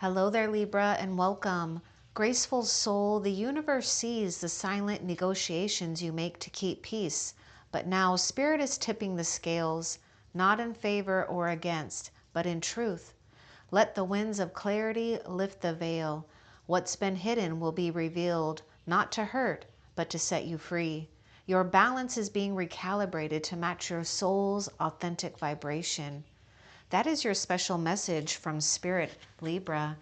Hello there, Libra, and welcome. Graceful soul, the universe sees the silent negotiations you make to keep peace, but now Spirit is tipping the scales, not in favor or against, but in truth. Let the winds of clarity lift the veil. What's been hidden will be revealed, not to hurt, but to set you free. Your balance is being recalibrated to match your soul's authentic vibration. That is your special message from Spirit, Libra.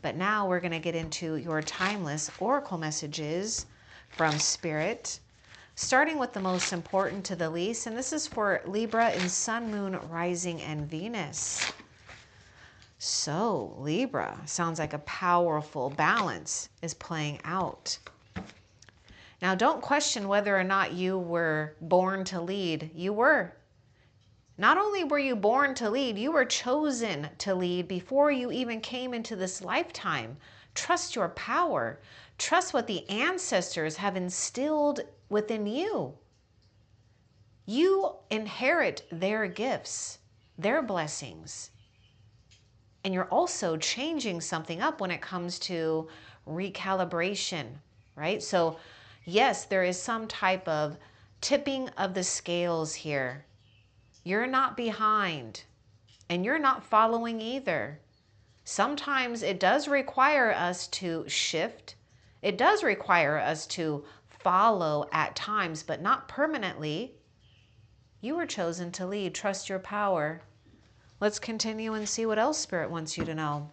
But now we're going to get into your timeless oracle messages from Spirit, starting with the most important to the least. And this is for Libra in Sun, Moon, Rising, and Venus. So Libra, sounds like a powerful balance is playing out. Now don't question whether or not you were born to lead. You were. Not only were you born to lead, you were chosen to lead before you even came into this lifetime. Trust your power. Trust what the ancestors have instilled within you. You inherit their gifts, their blessings. And you're also changing something up when it comes to recalibration, right? So yes, there is some type of tipping of the scales here. You're not behind, and you're not following either. Sometimes it does require us to shift. It does require us to follow at times, but not permanently. You were chosen to lead. Trust your power. Let's continue and see what else Spirit wants you to know.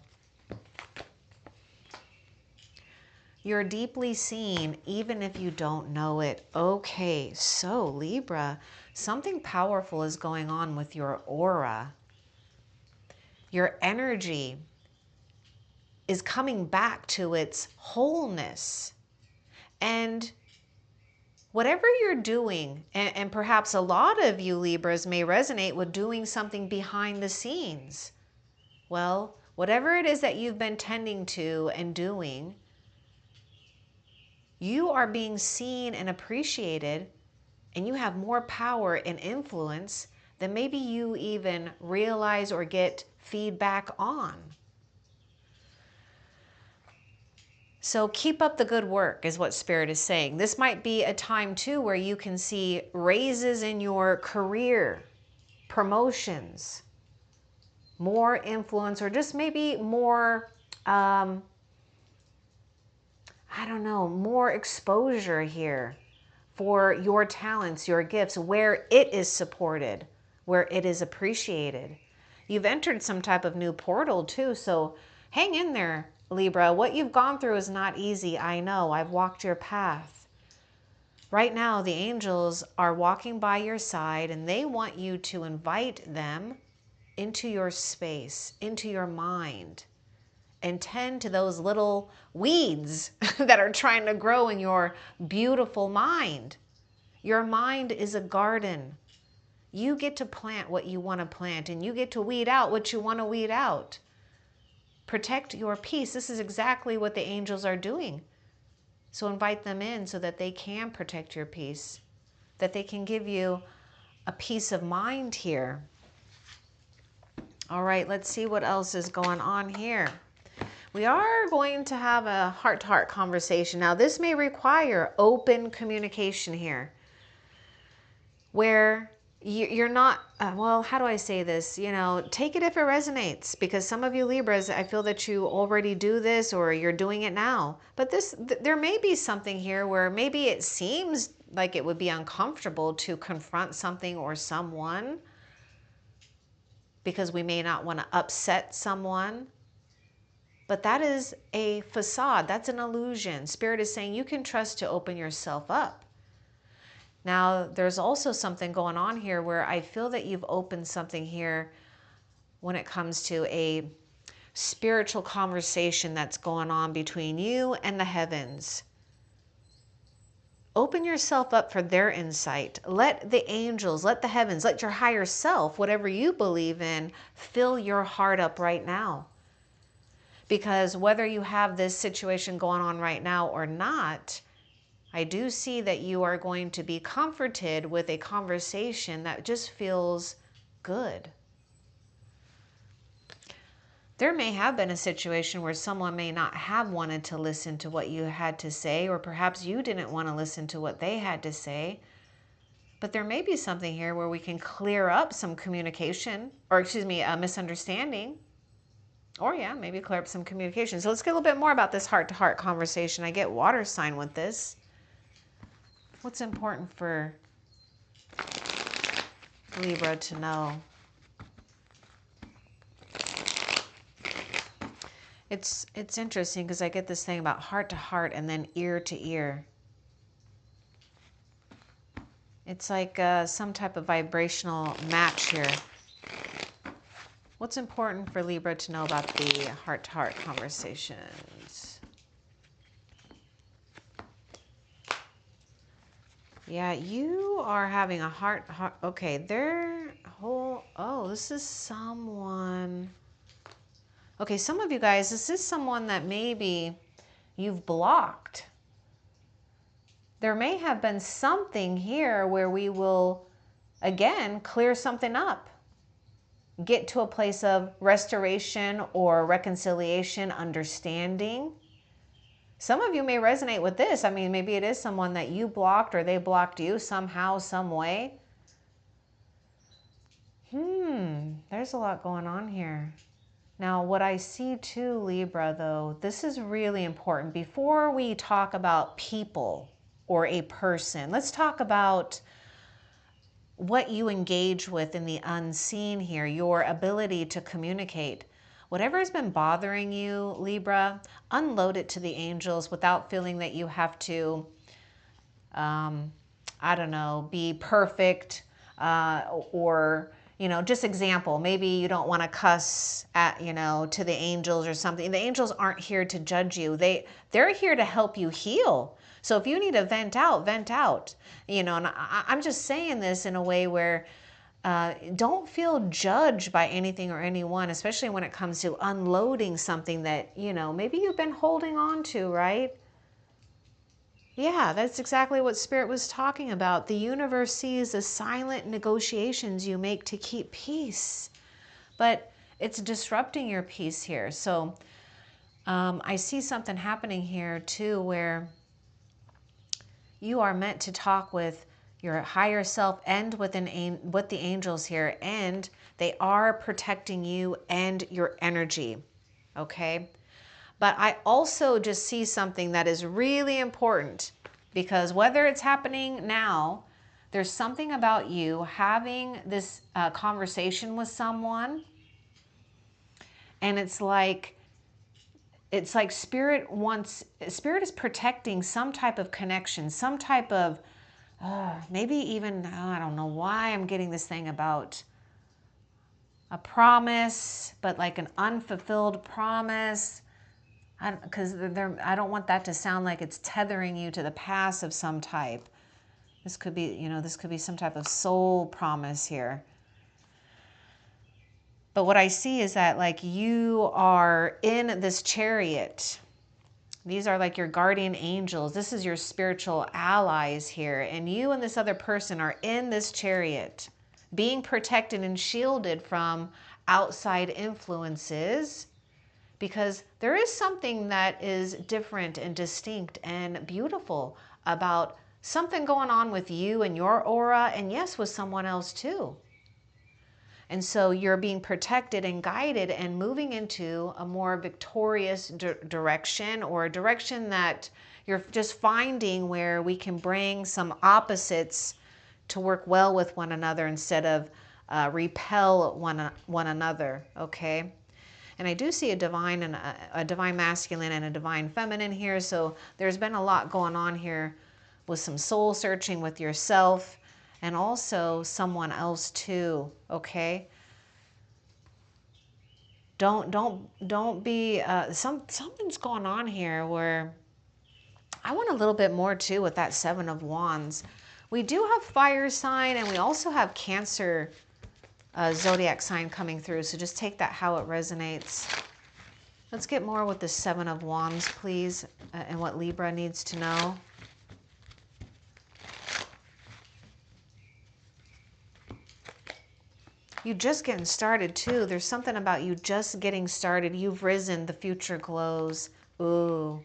You're deeply seen, even if you don't know it. Okay, so Libra, something powerful is going on with your aura. Your energy is coming back to its wholeness. And whatever you're doing, and perhaps a lot of you Libras may resonate with doing something behind the scenes. Well, whatever it is that you've been tending to and doing, you are being seen and appreciated, and you have more power and influence than maybe you even realize or get feedback on. So keep up the good work is what Spirit is saying. This might be a time too where you can see raises in your career, promotions, more influence, or just maybe more, I don't know, more exposure here for your talents, your gifts, where it is supported, where it is appreciated. You've entered some type of new portal too, so hang in there, Libra. What you've gone through is not easy. I know. I've walked your path. Right now, the angels are walking by your side, and they want you to invite them into your space, into your mind, and tend to those little weeds that are trying to grow in your beautiful mind. Your mind is a garden. You get to plant what you want to plant, and you get to weed out what you want to weed out. Protect your peace. This is exactly what the angels are doing. So invite them in so that they can protect your peace, that they can give you a peace of mind here. All right, let's see what else is going on here. We are going to have a heart-to-heart conversation. Now, this may require open communication here, where you're not, well, how do I say this? You know, take it if it resonates, because some of you Libras, I feel that you already do this or you're doing it now. But there may be something here where maybe it seems like it would be uncomfortable to confront something or someone because we may not want to upset someone. But that is a facade. That's an illusion. Spirit is saying you can trust to open yourself up. Now, there's also something going on here where I feel that you've opened something here when it comes to a spiritual conversation that's going on between you and the heavens. Open yourself up for their insight. Let the angels, let the heavens, let your higher self, whatever you believe in, fill your heart up right now. Because whether you have this situation going on right now or not, I do see that you are going to be comforted with a conversation that just feels good. there may have been a situation where someone may not have wanted to listen to what you had to say, or perhaps you didn't want to listen to what they had to say. But there may be something here where we can clear up some communication, or excuse me, a misunderstanding. Or yeah, maybe clear up some communication. So let's get a little bit more about this heart-to-heart conversation. I get water sign with this. What's important for Libra to know? It's interesting because I get this thing about heart to heart and then ear to ear. It's like some type of vibrational match here. What's important for Libra to know about the heart-to-heart conversations? Yeah, you are having a heart. Okay, their whole. Oh, this is someone. Okay, some of you guys, this is someone that maybe you've blocked. There may have been something here where we will, again, clear something up. Get to a place of restoration or reconciliation, understanding. Some of you may resonate with this. I mean, maybe it is someone that you blocked or they blocked you somehow, some way. There's a lot going on here. Now, what I see too, Libra, though, this is really important. Before we talk about people or a person, let's talk about what you engage with in the unseen here, your ability to communicate. Whatever has been bothering you, Libra, unload it to the angels without feeling that you have to, I don't know, be perfect or, you know, just example, maybe you don't want to cuss at, you know, to the angels or something. The angels aren't here to judge you. They're here to help you heal. So if you need to vent out, you know, and I'm just saying this in a way where don't feel judged by anything or anyone, especially when it comes to unloading something that, you know, maybe you've been holding on to, right? Yeah, that's exactly what Spirit was talking about. The universe sees the silent negotiations you make to keep peace, but it's disrupting your peace here. So I see something happening here too, where you are meant to talk with your higher self and with the angels here, and they are protecting you and your energy, okay? But I also just see something that is really important, because whether it's happening now, there's something about you having this conversation with someone, and it's like Spirit is protecting some type of connection, some type of, maybe even, I don't know why I'm getting this thing about a promise, but like an unfulfilled promise. Because I don't want that to sound like it's tethering you to the past of some type. This could be, you know, this could be some type of soul promise here. But what I see is that like you are in this chariot. These are like your guardian angels. This is your spiritual allies here. And you and this other person are in this chariot, being protected and shielded from outside influences, because there is something that is different and distinct and beautiful about something going on with you and your aura, and yes, with someone else too. And so you're being protected and guided and moving into a more victorious direction, or a direction that you're just finding where we can bring some opposites to work well with one another instead of repel one another, okay? And I do see a divine masculine and a divine feminine here. So there's been a lot going on here with some soul searching with yourself and also someone else too, okay? Don't be, something's going on here where I want a little bit more too with that Seven of Wands. We do have fire sign, and we also have Cancer zodiac sign coming through. So just take that how it resonates. Let's get more with the Seven of Wands, please, and what Libra needs to know. You just getting started too. There's something about you just getting started. You've risen, the future glows. Ooh.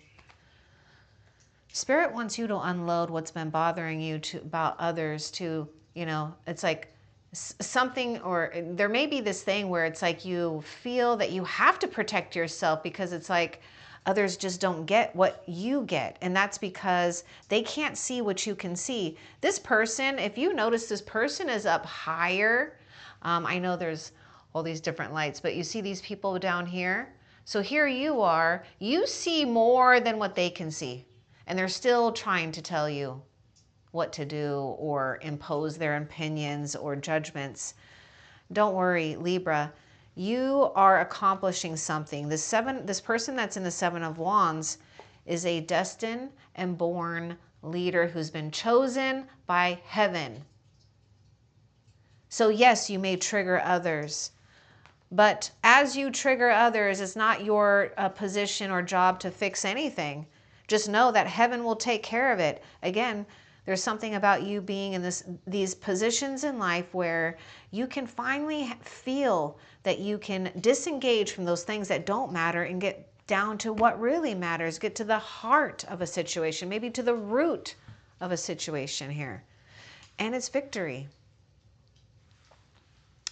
Spirit wants you to unload what's been bothering you about others to, it's like something, or there may be this thing where it's like you feel that you have to protect yourself because it's like others just don't get what you get. And that's because they can't see what you can see. This person, if you notice, this person is up higher. I know there's all these different lights, but you see these people down here? So here you are, you see more than what they can see. And they're still trying to tell you what to do or impose their opinions or judgments. Don't worry, Libra. You are accomplishing something. This person that's in the Seven of Wands is a destined and born leader who's been chosen by heaven. So yes, you may trigger others. But as you trigger others, it's not your position or job to fix anything. Just know that heaven will take care of it. Again, there's something about you being in these positions in life where you can finally feel that you can disengage from those things that don't matter and get down to what really matters, get to the heart of a situation, maybe to the root of a situation here. And it's victory.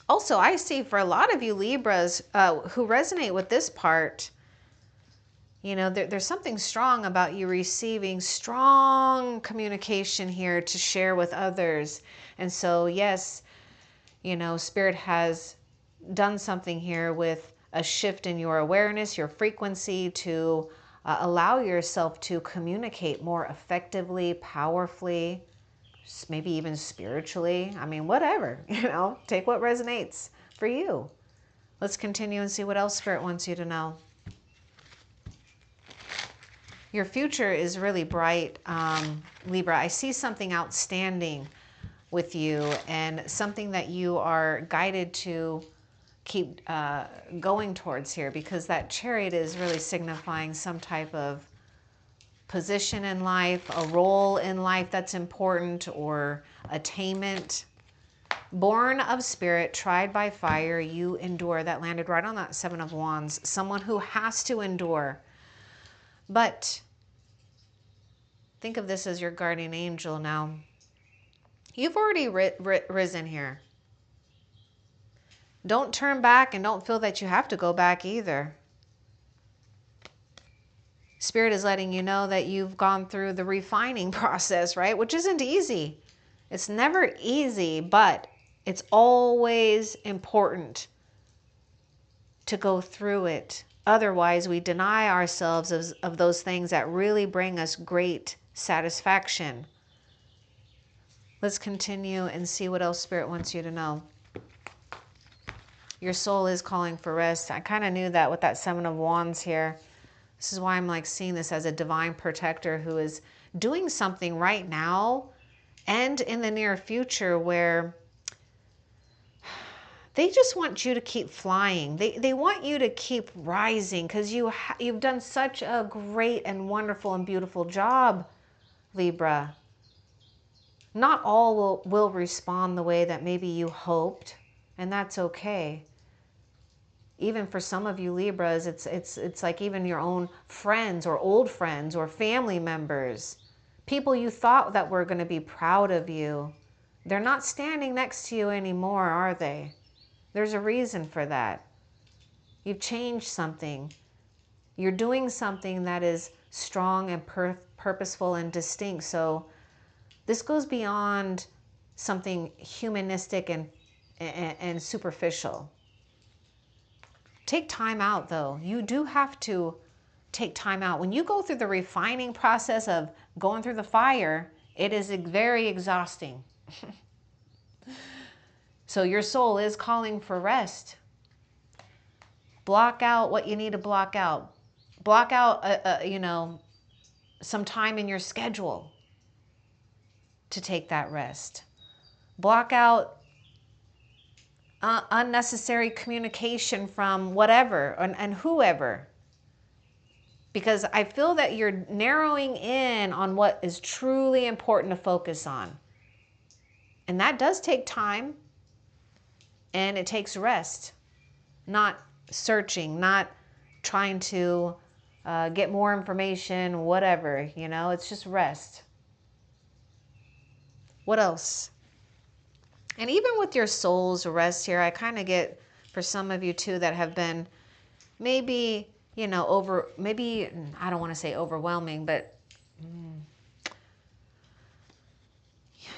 Also, I see for a lot of you Libras who resonate with this part, there's something strong about you receiving strong communication here to share with others. And so, yes, Spirit has done something here with a shift in your awareness, your frequency to allow yourself to communicate more effectively, powerfully, maybe even spiritually. I mean, whatever, take what resonates for you. Let's continue and see what else Spirit wants you to know. Your future is really bright, Libra. I see something outstanding with you and something that you are guided to keep going towards here, because that Chariot is really signifying some type of position in life, a role in life that's important, or attainment. Born of Spirit, tried by fire, you endure. That landed right on that Seven of Wands. Someone who has to endure. But think of this as your guardian angel now. You've already risen here. Don't turn back and don't feel that you have to go back either. Spirit is letting you know that you've gone through the refining process, right? Which isn't easy. It's never easy, but it's always important to go through it. Otherwise, we deny ourselves of those things that really bring us great satisfaction. Let's continue and see what else Spirit wants you to know. Your soul is calling for rest. I kind of knew that with that Seven of Wands here. This is why I'm like seeing this as a divine protector who is doing something right now and in the near future where they just want you to keep flying. They want you to keep rising because you've done such a great and wonderful and beautiful job, Libra. Not all will respond the way that maybe you hoped, and that's okay. Even for some of you Libras, it's like even your own friends or old friends or family members, people you thought that were going to be proud of you, they're not standing next to you anymore, are they? There's a reason for that. You've changed something. You're doing something that is strong and purposeful and distinct. So this goes beyond something humanistic and superficial. Take time out, though. You do have to take time out. When you go through the refining process of going through the fire, it is very exhausting. So your soul is calling for rest. Block out what you need to block out. Block out, some time in your schedule to take that rest. Block out unnecessary communication from whatever and whoever. Because I feel that you're narrowing in on what is truly important to focus on. And that does take time. And it takes rest, not searching, not trying to get more information, whatever, you know, it's just rest. What else? And even with your soul's rest here, I kind of get, for some of you too that have been maybe, you know, maybe, I don't want to say overwhelming, but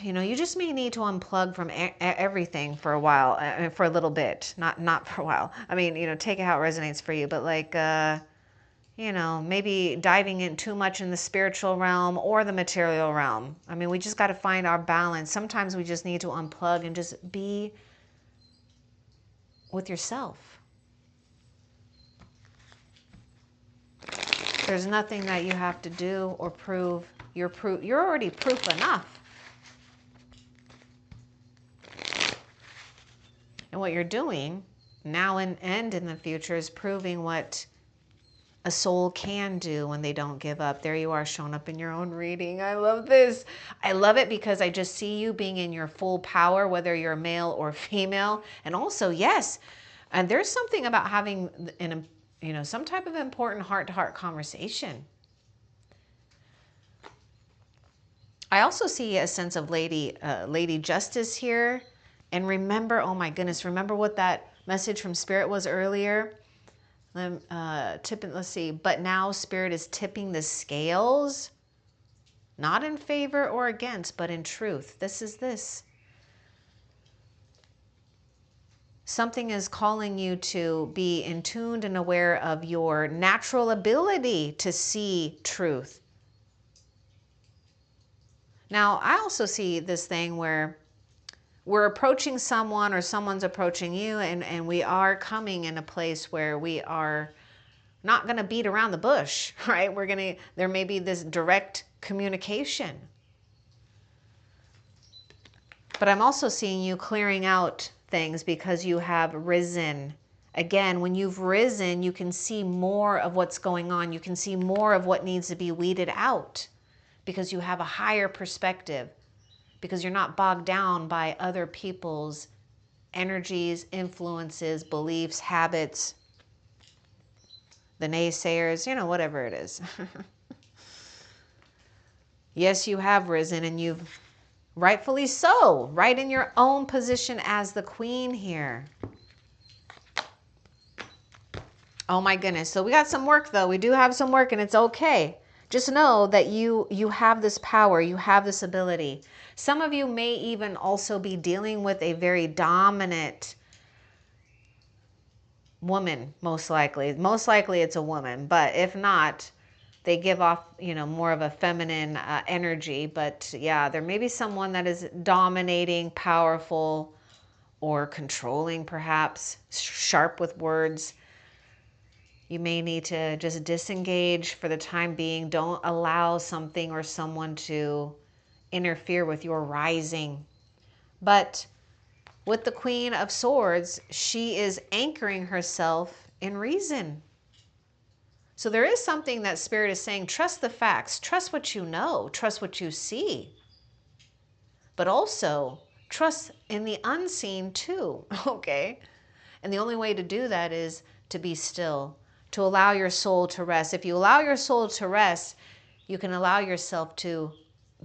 you know, you just may need to unplug from everything for a while, for a little bit, not for a while. I mean, you know, take it how it resonates for you, but like, you know, maybe diving in too much in the spiritual realm or the material realm. I mean, we just got to find our balance. Sometimes we just need to unplug and just be with yourself. There's nothing that you have to do or prove. You're already proof enough. And what you're doing now and in the future is proving what a soul can do when they don't give up. There you are, showing up in your own reading. I love this. I love it because I just see you being in your full power, whether you're male or female. And also, yes, and there's something about having you know, some type of important heart-to-heart conversation. I also see a sense of lady justice here. And remember, oh my goodness, remember what that message from Spirit was earlier? Let's see, but now Spirit is tipping the scales, not in favor or against, but in truth. This is this. Something is calling you to be in tuned and aware of your natural ability to see truth. Now, I also see this thing where we're approaching someone or someone's approaching you, and we are coming in a place where we are not going to beat around the bush, right? There may be this direct communication. But I'm also seeing you clearing out things because you have risen. Again, when you've risen, you can see more of what's going on. You can see more of what needs to be weeded out because you have a higher perspective, because you're not bogged down by other people's energies, influences, beliefs, habits, the naysayers, you know, whatever it is. Yes, you have risen, and you've rightfully so, right in your own position as the queen here. Oh my goodness. So we got some work though. We do have some work, and it's okay. Just know that you have this power, you have this ability. Some of you may even also be dealing with a very dominant woman, most likely. Most likely it's a woman, but if not, they give off, you know, more of a feminine energy. But yeah, there may be someone that is dominating, powerful, or controlling, perhaps, sharp with words. You may need to just disengage for the time being. Don't allow something or someone to interfere with your rising. But with the Queen of Swords, she is anchoring herself in reason. So there is something that Spirit is saying, trust the facts, trust what you know, trust what you see. But also trust in the unseen too, okay? And the only way to do that is to be still, to allow your soul to rest. If you allow your soul to rest, you can allow yourself to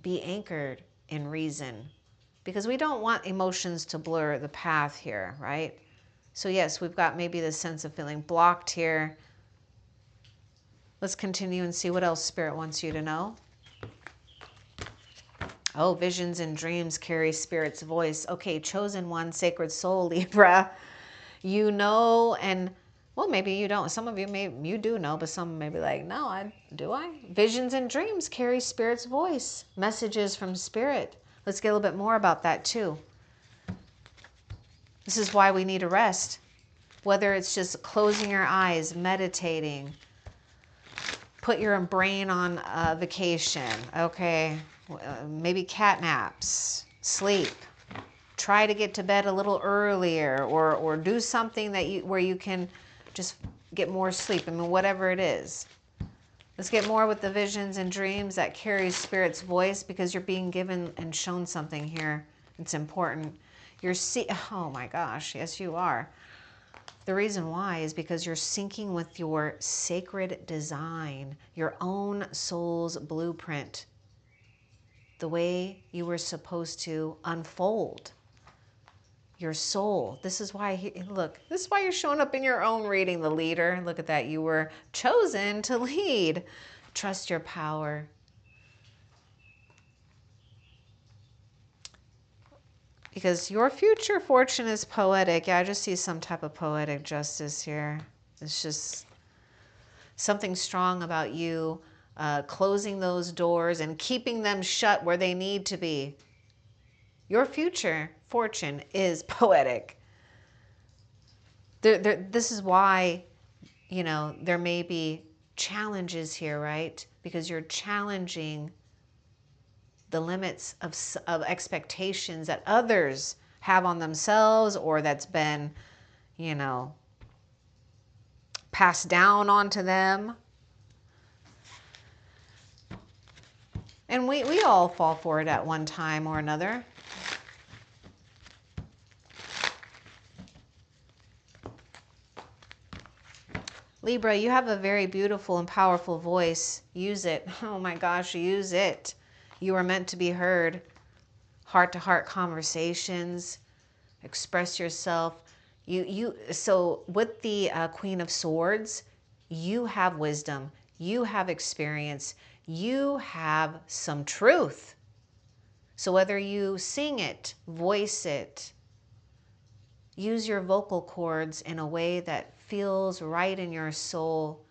be anchored in reason. Because we don't want emotions to blur the path here, right? So yes, we've got maybe this sense of feeling blocked here. Let's continue and see what else Spirit wants you to know. Oh, visions and dreams carry Spirit's voice. Okay, chosen one, sacred soul, Libra. You know, and well, maybe you don't. Some of you do know, but some may be like, no, do I? Visions and dreams carry Spirit's voice. Messages from Spirit. Let's get a little bit more about that too. This is why we need a rest. Whether it's just closing your eyes, meditating, put your brain on vacation, okay? Maybe cat naps, sleep. Try to get to bed a little earlier, or do something where you can just get more sleep. I mean, whatever it is. Let's get more with the visions and dreams that carry Spirit's voice, because you're being given and shown something here. It's important. Oh my gosh, yes you are. The reason why is because you're syncing with your sacred design, your own soul's blueprint, the way you were supposed to unfold your soul. This is why, look, this is why you're showing up in your own reading, the leader. Look at that. You were chosen to lead. Trust your power. Because your future fortune is poetic. Yeah, I just see some type of poetic justice here. It's just something strong about you closing those doors and keeping them shut where they need to be. Your future fortune is poetic. This is why, you know, there may be challenges here, right? Because you're challenging the limits of expectations that others have on themselves, or that's been, you know, passed down onto them. And we all fall for it at one time or another. Libra, you have a very beautiful and powerful voice. Use it. Oh my gosh, use it. You are meant to be heard. Heart-to-heart conversations. Express yourself. So with the Queen of Swords, you have wisdom. You have experience. You have some truth. So whether you sing it, voice it, use your vocal cords in a way that feels right in your soul.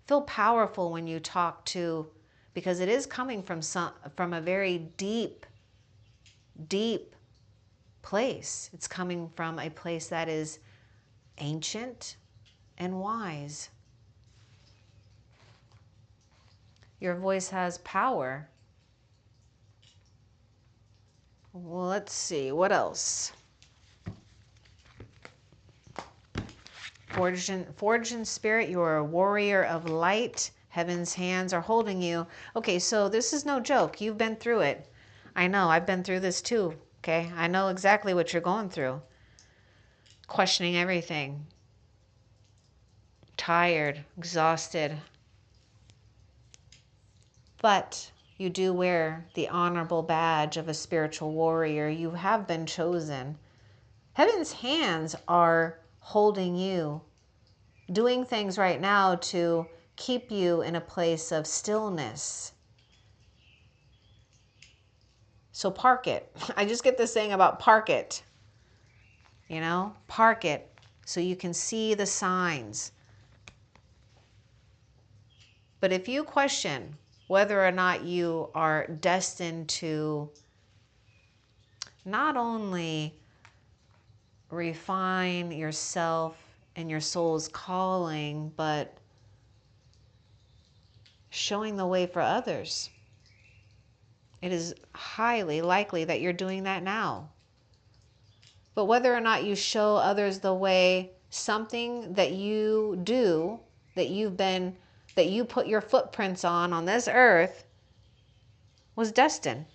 Feel powerful when you talk too, because it is coming from a very deep, deep place. It's coming from a place that is ancient and wise. Your voice has power. Well, let's see, what else? Forged in spirit, you are a warrior of light. Heaven's hands are holding you. Okay, so this is no joke. You've been through it. I know, I've been through this too, okay? I know exactly what you're going through. Questioning everything. Tired, exhausted. But you do wear the honorable badge of a spiritual warrior. You have been chosen. Heaven's hands are holding you, doing things right now to keep you in a place of stillness. So park it. I just get this saying about park it. You know, park it so you can see the signs. But if you question whether or not you are destined to not only refine yourself and your soul's calling, but showing the way for others, it is highly likely that you're doing that now. But whether or not you show others the way, something that you do, that you put your footprints on this earth, was destined.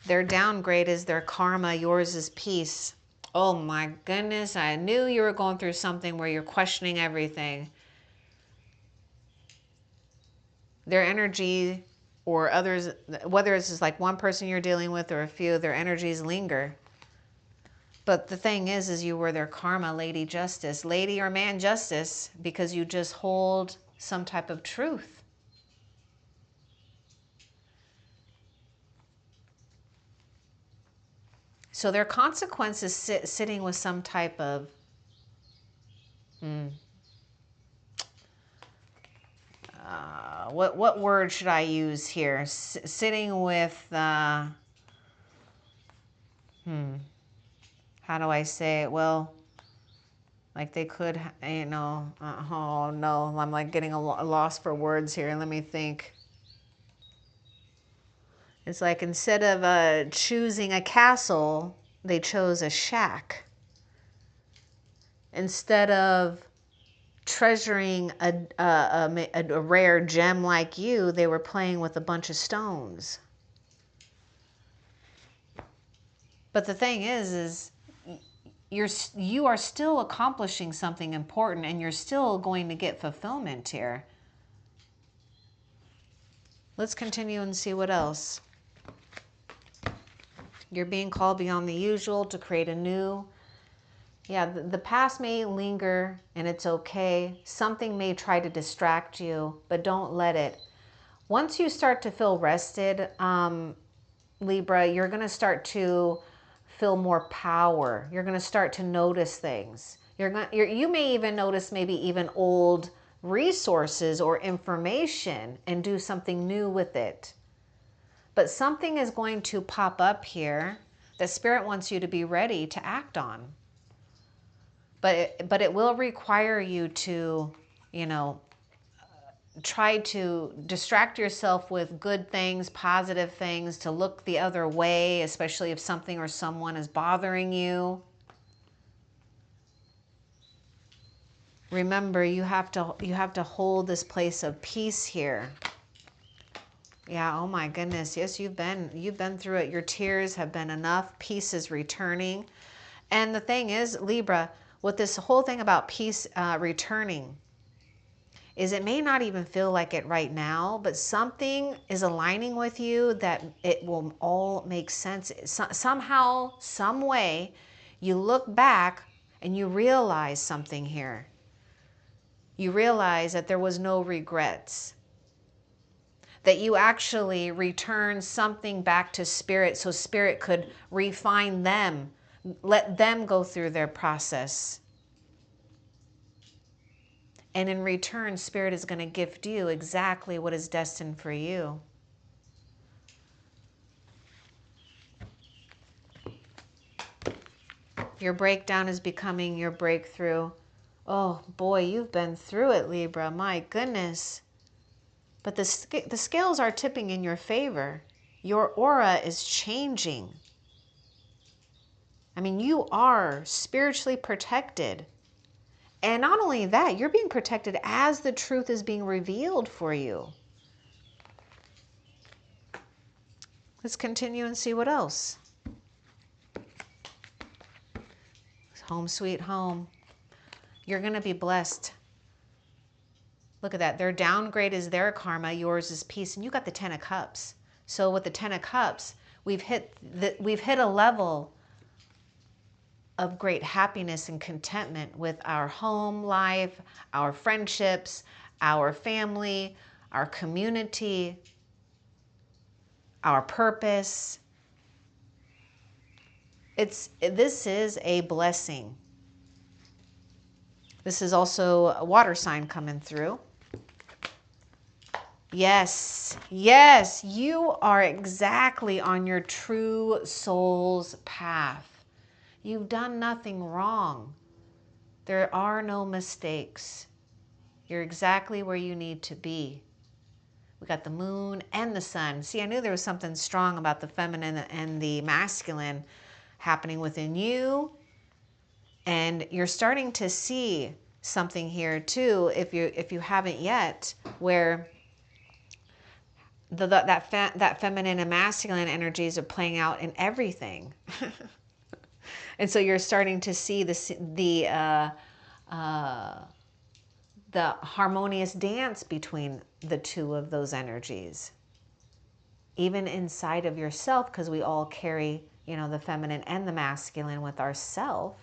Their downgrade is their karma, yours is peace. Oh my goodness, I knew you were going through something where you're questioning everything. Their energy, or others, whether it's just like one person you're dealing with or a few, their energies linger. But the thing is you were their karma, Lady Justice, Lady or Man Justice, because you just hold some type of truth. So their consequences sitting with some type of what word should I use here? Sitting with how do I say it? Well, like they could, you know, oh no, I'm like getting a loss for words here. Let me think. It's like instead of choosing a castle, they chose a shack. Instead of treasuring a rare gem like you, they were playing with a bunch of stones. But the thing is you are still accomplishing something important, and you're still going to get fulfillment here. Let's continue and see what else. You're being called beyond the usual to create anew. Yeah, the past may linger, and it's okay. Something may try to distract you, but don't let it. Once you start to feel rested, Libra, you're going to start to feel more power. You're going to start to notice things. You may even notice maybe even old resources or information and do something new with it. But something is going to pop up here that Spirit wants you to be ready to act on. But it will require you to, try to distract yourself with good things, positive things, to look the other way, especially if something or someone is bothering you. Remember, you have to hold this place of peace here. Yeah, oh my goodness. Yes, you've been through it. Your tears have been enough. Peace is returning. And the thing is, Libra, with this whole thing about peace returning, is it may not even feel like it right now, but something is aligning with you that it will all make sense. Somehow, some way, you look back and you realize something here. You realize that there was no regrets. That you actually returned something back to Spirit so Spirit could refine them, let them go through their process. And in return, Spirit is going to gift you exactly what is destined for you. Your breakdown is becoming your breakthrough. Oh boy, you've been through it, Libra. My goodness. But the scales are tipping in your favor. Your aura is changing. I mean, you are spiritually protected. And not only that, you're being protected as the truth is being revealed for you. Let's continue and see what else. Home sweet home. You're going to be blessed. Look at that. Their downgrade is their karma. Yours is peace. And you got the 10 of Cups. So with the 10 of Cups, we've hit a level of great happiness and contentment with our home life, our friendships, our family, our community, our purpose. This is a blessing. This is also a water sign coming through. Yes, yes, you are exactly on your true soul's path. You've done nothing wrong. There are no mistakes. You're exactly where you need to be. We got the moon and the sun. See, I knew there was something strong about the feminine and the masculine happening within you. And you're starting to see something here too, if you haven't yet, where that feminine and masculine energies are playing out in everything. And so you're starting to see the harmonious dance between the two of those energies. Even inside of yourself, because we all carry, the feminine and the masculine with ourself.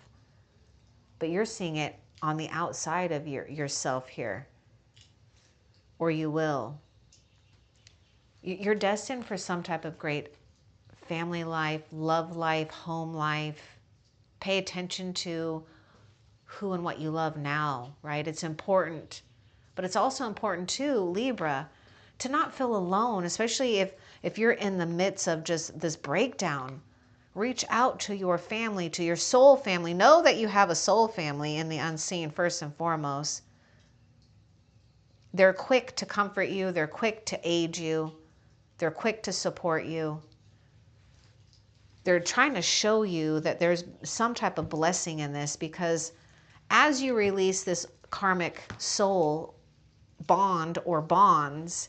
But you're seeing it on the outside of yourself here. Or you will. You're destined for some type of great family life, love life, home life. Pay attention to who and what you love now, right? It's important. But it's also important too, Libra, to not feel alone, especially if you're in the midst of just this breakdown. Reach out to your family, to your soul family. Know that you have a soul family in the unseen, first and foremost. They're quick to comfort you. They're quick to aid you. They're quick to support you. They're trying to show you that there's some type of blessing in this, because as you release this karmic soul bond or bonds,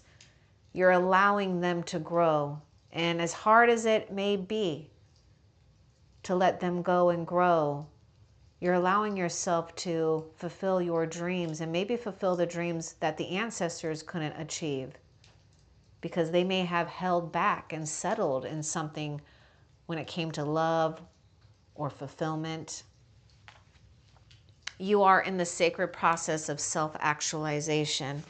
you're allowing them to grow. And as hard as it may be to let them go and grow, you're allowing yourself to fulfill your dreams, and maybe fulfill the dreams that the ancestors couldn't achieve because they may have held back and settled in something when it came to love or fulfillment. You are in the sacred process of self-actualization.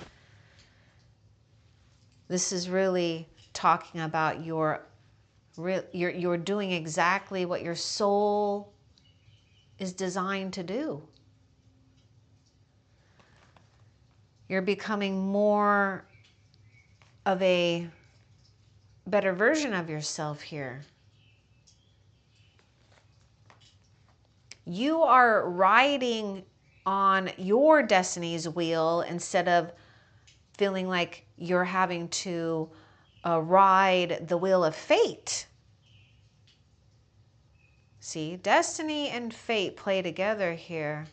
This is really talking about you're doing exactly what your soul is designed to do. You're becoming more of a better version of yourself here. You are riding on your destiny's wheel instead of feeling like you're having to ride the wheel of fate. See, destiny and fate play together here.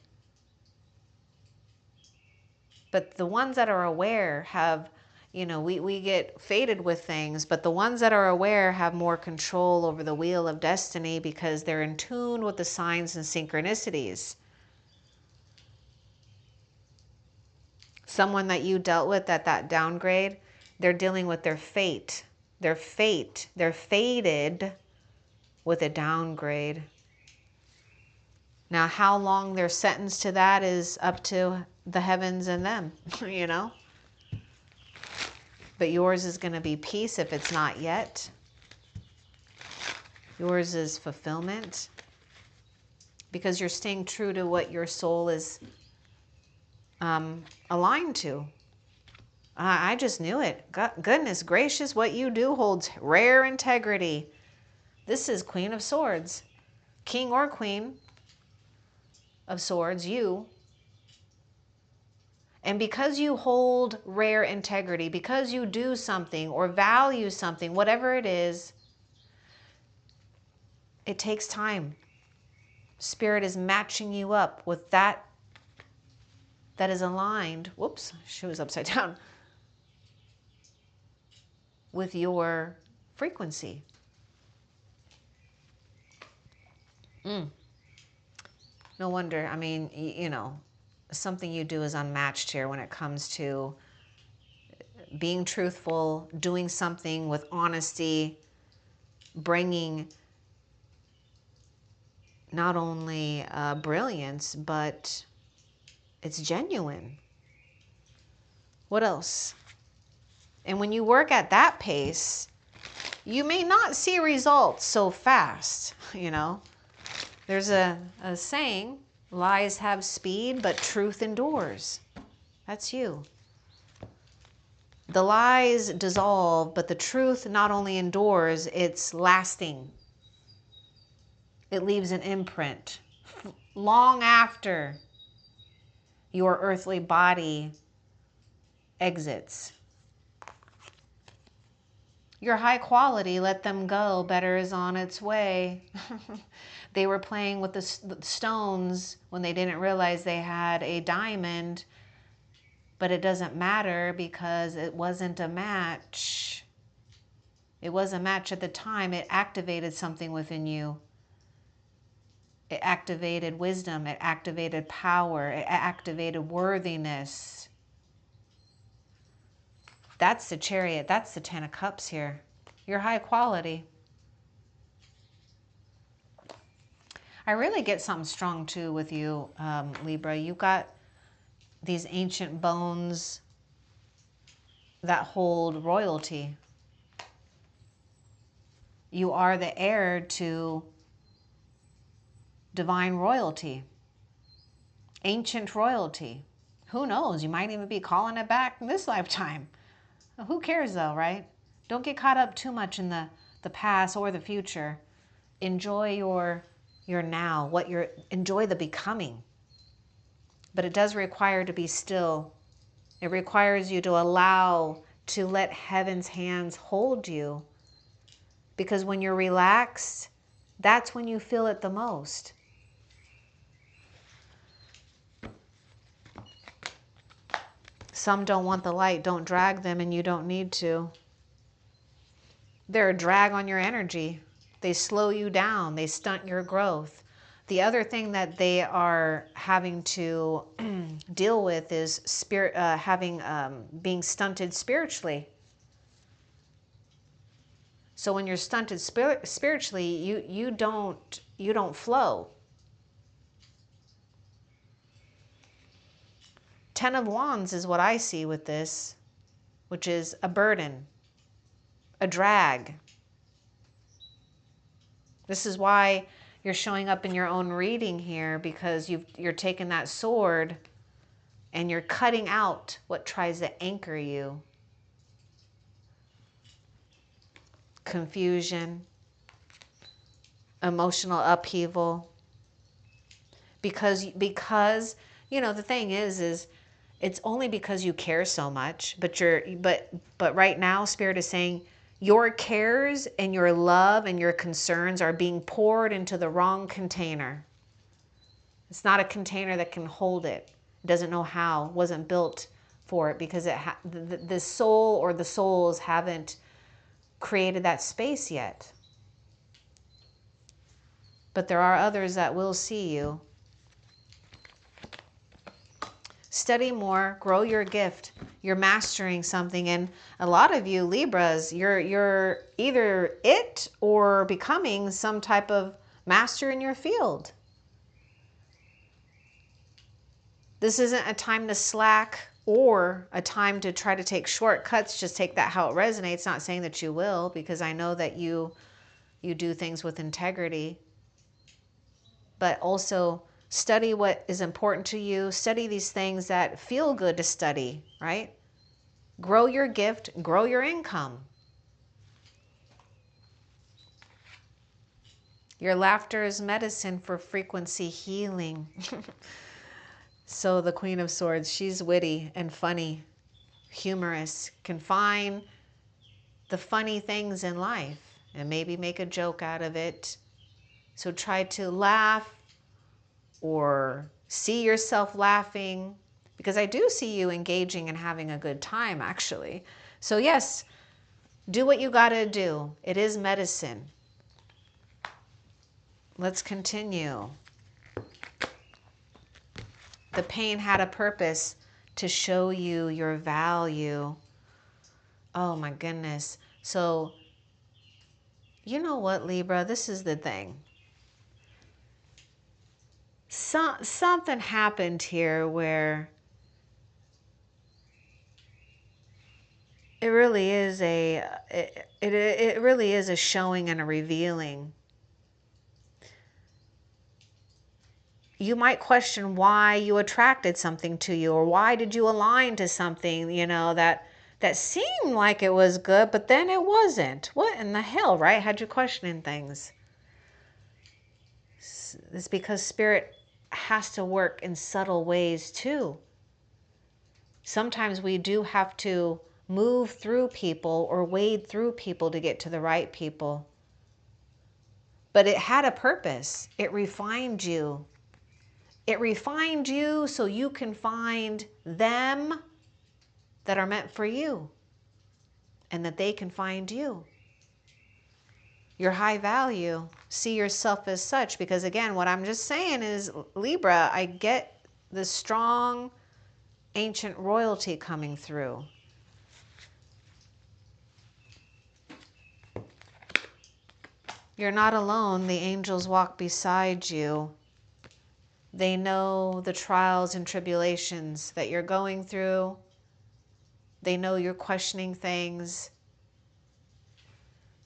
But the ones that are aware have, you know, we get fated with things, but the ones that are aware have more control over the wheel of destiny because they're in tune with the signs and synchronicities. Someone that you dealt with at that downgrade, they're dealing with their fate. Their fate. They're fated with a downgrade. Now, how long they're sentenced to that is up to the heavens and them, you know? But yours is going to be peace if it's not yet. Yours is fulfillment. Because you're staying true to what your soul is aligned to. I just knew it. Goodness gracious, what you do holds rare integrity. This is Queen of Swords. King or Queen of Swords, you. And because you hold rare integrity, because you do something or value something, whatever it is, it takes time. Spirit is matching you up with that is aligned. Whoops, she was upside down. With your frequency. No wonder. I mean, you know, something you do is unmatched here when it comes to being truthful, doing something with honesty, bringing not only brilliance, but it's genuine. What else? And when you work at that pace, you may not see results so fast, you know. There's a saying, lies have speed, but truth endures. That's you. The lies dissolve, but the truth not only endures, it's lasting. It leaves an imprint long after your earthly body exits. Your high quality, let them go. Better is on its way. They were playing with the stones when they didn't realize they had a diamond. But it doesn't matter because it wasn't a match. It was a match at the time. It activated something within you. It activated wisdom. It activated power. It activated worthiness. That's the Chariot. That's the Ten of Cups here. You're high quality. I really get something strong too with you, Libra. You got these ancient bones that hold royalty. You are the heir to divine royalty, ancient royalty. Who knows? You might even be calling it back in this lifetime. Who cares though, right? Don't get caught up too much in the past or the future. Enjoy your now, enjoy the becoming. But it does require to be still. It requires you to allow to let heaven's hands hold you. Because when you're relaxed, that's when you feel it the most. Some don't want the light. Don't drag them, and you don't need to. They're a drag on your energy. They slow you down. They stunt your growth. The other thing that they are having to deal with is being stunted spiritually. So when you're stunted spiritually, you don't flow. 10 of Wands is what I see with this, which is a burden, a drag. This is why you're showing up in your own reading here, because you're taking that sword and you're cutting out what tries to anchor you. Confusion, emotional upheaval. Because you know, the thing is it's only because you care so much, but right now Spirit is saying your cares and your love and your concerns are being poured into the wrong container. It's not a container that can hold it. It doesn't know how, wasn't built for it, because the soul or the souls haven't created that space yet. But there are others that will see you. Study more, grow your gift. You're mastering something, and a lot of you Libras, you're either it or becoming some type of master in your field. This isn't a time to slack or a time to try to take shortcuts. Just take that how it resonates. Not saying that you will, because I know that you do things with integrity. But also study what is important to you. Study these things that feel good to study, right? Grow your gift, grow your income. Your laughter is medicine for frequency healing. So the Queen of Swords, she's witty and funny, humorous, can find the funny things in life and maybe make a joke out of it. So try to laugh or see yourself laughing, because I do see you engaging and having a good time, actually. So yes, do what you got to do. It is medicine. Let's continue. The pain had a purpose, to show you your value. Oh my goodness. So, you know what, Libra? This is the thing. Something happened here where it really is it really is a showing and a revealing. You might question why you attracted something to you, or why did you align to something, you know, that seemed like it was good, but then it wasn't. What in the hell, right? Had you questioning things. It's because Spirit has to work in subtle ways too. Sometimes we do have to move through people or wade through people to get to the right people. But it had a purpose. It refined you. It refined you so you can find them that are meant for you, and that they can find you. Your high value. See yourself as such, because again, what I'm just saying is, Libra, I get the strong ancient royalty coming through. You're not alone. The angels walk beside you. They know the trials and tribulations that you're going through. They know you're questioning things.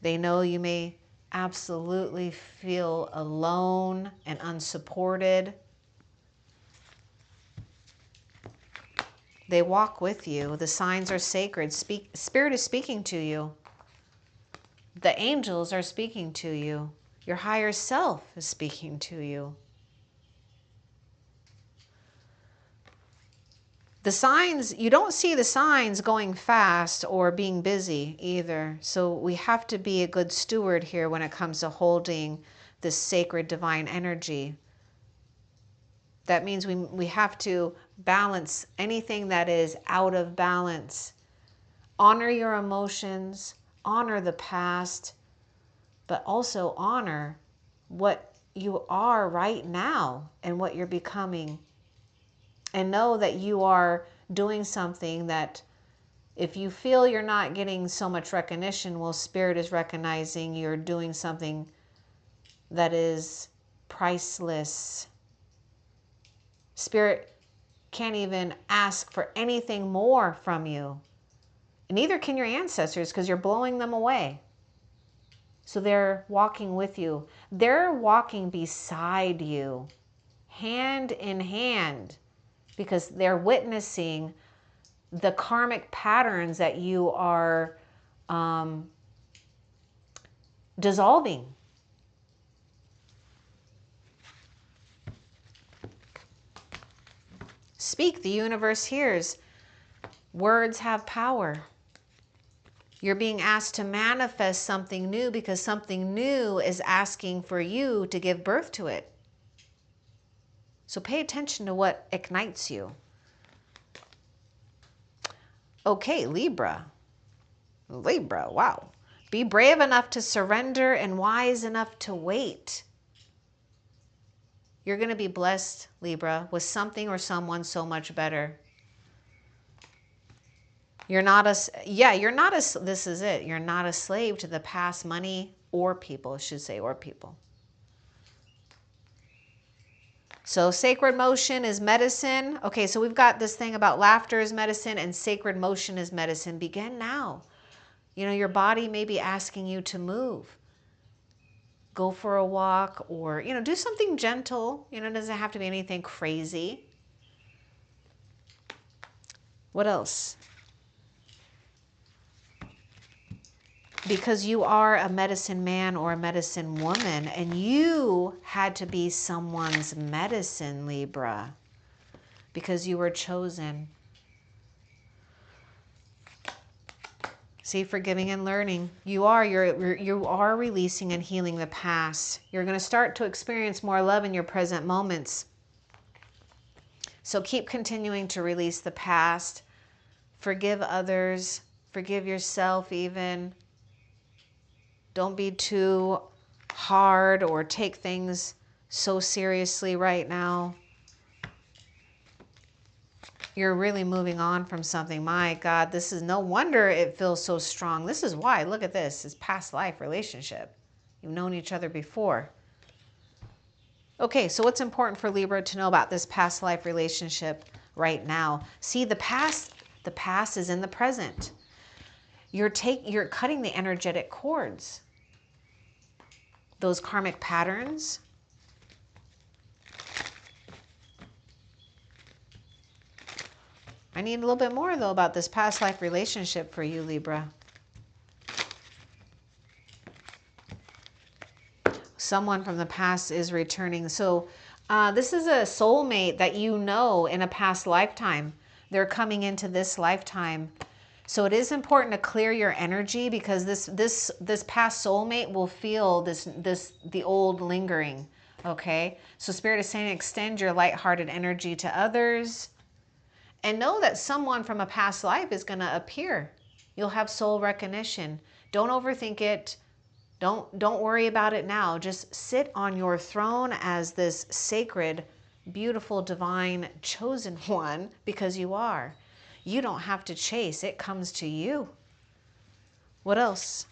They know you may absolutely feel alone and unsupported. They walk with you. The signs are sacred. Spirit is speaking to you. The angels are speaking to you. Your higher self is speaking to you. The signs, you don't see the signs going fast or being busy either. So we have to be a good steward here when it comes to holding this sacred divine energy. That means we have to balance anything that is out of balance. Honor your emotions, honor the past, but also honor what you are right now and what you're becoming. And know that you are doing something that if you feel you're not getting so much recognition, well, Spirit is recognizing you're doing something that is priceless. Spirit can't even ask for anything more from you. And neither can your ancestors, because you're blowing them away. So they're walking with you. They're walking beside you, hand in hand, because they're witnessing the karmic patterns that you are dissolving. Speak, the universe hears. Words have power. You're being asked to manifest something new because something new is asking for you to give birth to it. So pay attention to what ignites you. Okay, Libra. Libra, wow. Be brave enough to surrender and wise enough to wait. You're going to be blessed, Libra, with something or someone so much better. You're not this is it. You're not a slave to the past money or people, I should say, or people. So sacred motion is medicine. Okay, so we've got this thing about laughter is medicine and sacred motion is medicine. Begin now. You know, your body may be asking you to move. Go for a walk or, you know, do something gentle. You know, it doesn't have to be anything crazy. What else? Because you are a medicine man or a medicine woman and you had to be someone's medicine, Libra, because you were chosen. See, forgiving and learning. You are releasing and healing the past. You're going to start to experience more love in your present moments. So keep continuing to release the past. Forgive others. Forgive yourself even. Don't be too hard or take things so seriously right now. You're really moving on from something. My God, this is no wonder it feels so strong. This is why. Look at this. It's past life relationship. You've known each other before. Okay, so what's important for Libra to know about this past life relationship right now? See, the past is in the present. You're cutting the energetic cords. Those karmic patterns. I need a little bit more, though, about this past life relationship for you, Libra. Someone from the past is returning. So this is a soulmate that you know in a past lifetime. They're coming into this lifetime. So it is important to clear your energy because this past soulmate will feel the old lingering. Okay? So Spirit is saying extend your lighthearted energy to others. And know that someone from a past life is going to appear. You'll have soul recognition. Don't overthink it. Don't worry about it now. Just sit on your throne as this sacred, beautiful, divine, chosen one because you are. You don't have to chase. It comes to you. What else?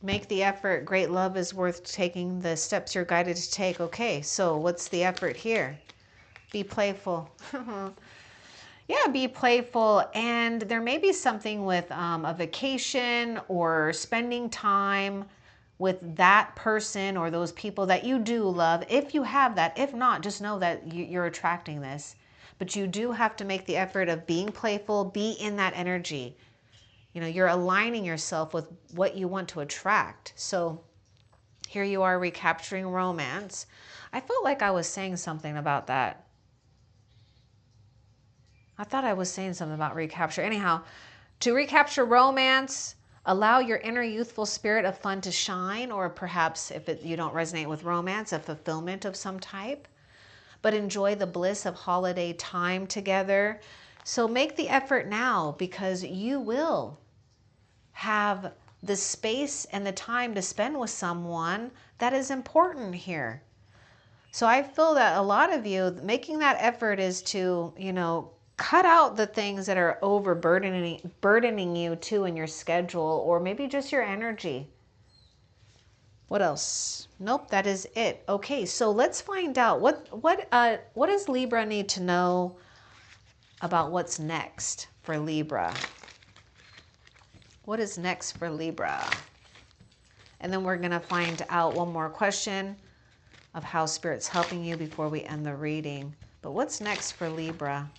Make the effort. Great love is worth taking the steps you're guided to take. Okay, so what's the effort here? Be playful. Yeah, be playful. And there may be something with a vacation or spending time with that person or those people that you do love. If you have that, if not, just know that you're attracting this. But you do have to make the effort of being playful, be in that energy. You know, you're aligning yourself with what you want to attract. So here you are recapturing romance. I felt like I was saying something about that. I thought I was saying something about recapture. Anyhow, to recapture romance, Allow your inner youthful spirit of fun to shine, or perhaps if you don't resonate with romance, a fulfillment of some type. But enjoy the bliss of holiday time together. So make the effort now, because you will have the space and the time to spend with someone that is important here. So I feel that a lot of you making that effort is to, cut out the things that are burdening you too in your schedule, or maybe just your energy. What else? Nope, that is it. Okay, so let's find out what does Libra need to know about what's next for Libra. What is next for Libra? And then we're going to find out one more question of how Spirit's helping you before we end the reading. But what's next for Libra?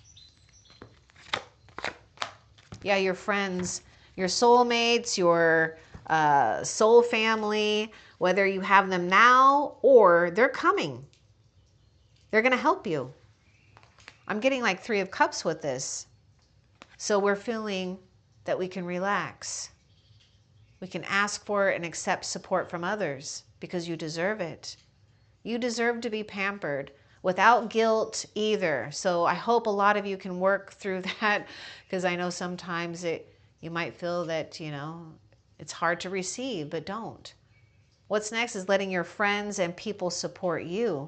Yeah, your friends, your soulmates, your soul family, whether you have them now or they're coming. They're going to help you. I'm getting like 3 of Cups with this. So we're feeling that we can relax. We can ask for and accept support from others because you deserve it. You deserve to be pampered without guilt either. So I hope a lot of you can work through that, because I know sometimes you might feel that, it's hard to receive, but don't. What's next is letting your friends and people support you.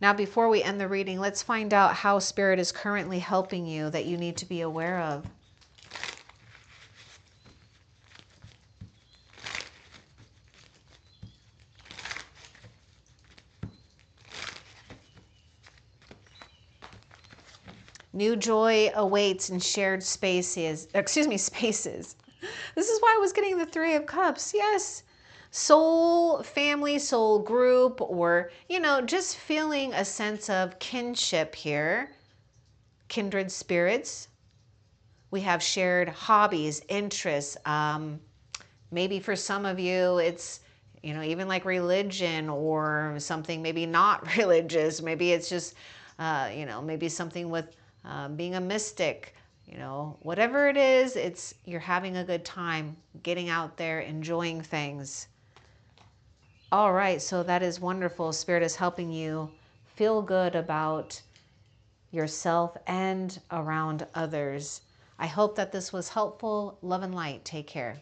Now, before we end the reading, let's find out how Spirit is currently helping you that you need to be aware of. New joy awaits in shared spaces. Spaces. This is why I was getting the 3 of Cups. Yes. Soul family, soul group, or, just feeling a sense of kinship here. Kindred spirits. We have shared hobbies, interests. Maybe for some of you, it's, even like religion or something, maybe not religious. Maybe it's just, maybe something with being a mystic, whatever it is, you're having a good time getting out there, enjoying things. All right, so that is wonderful. Spirit is helping you feel good about yourself and around others. I hope that this was helpful. Love and light. Take care.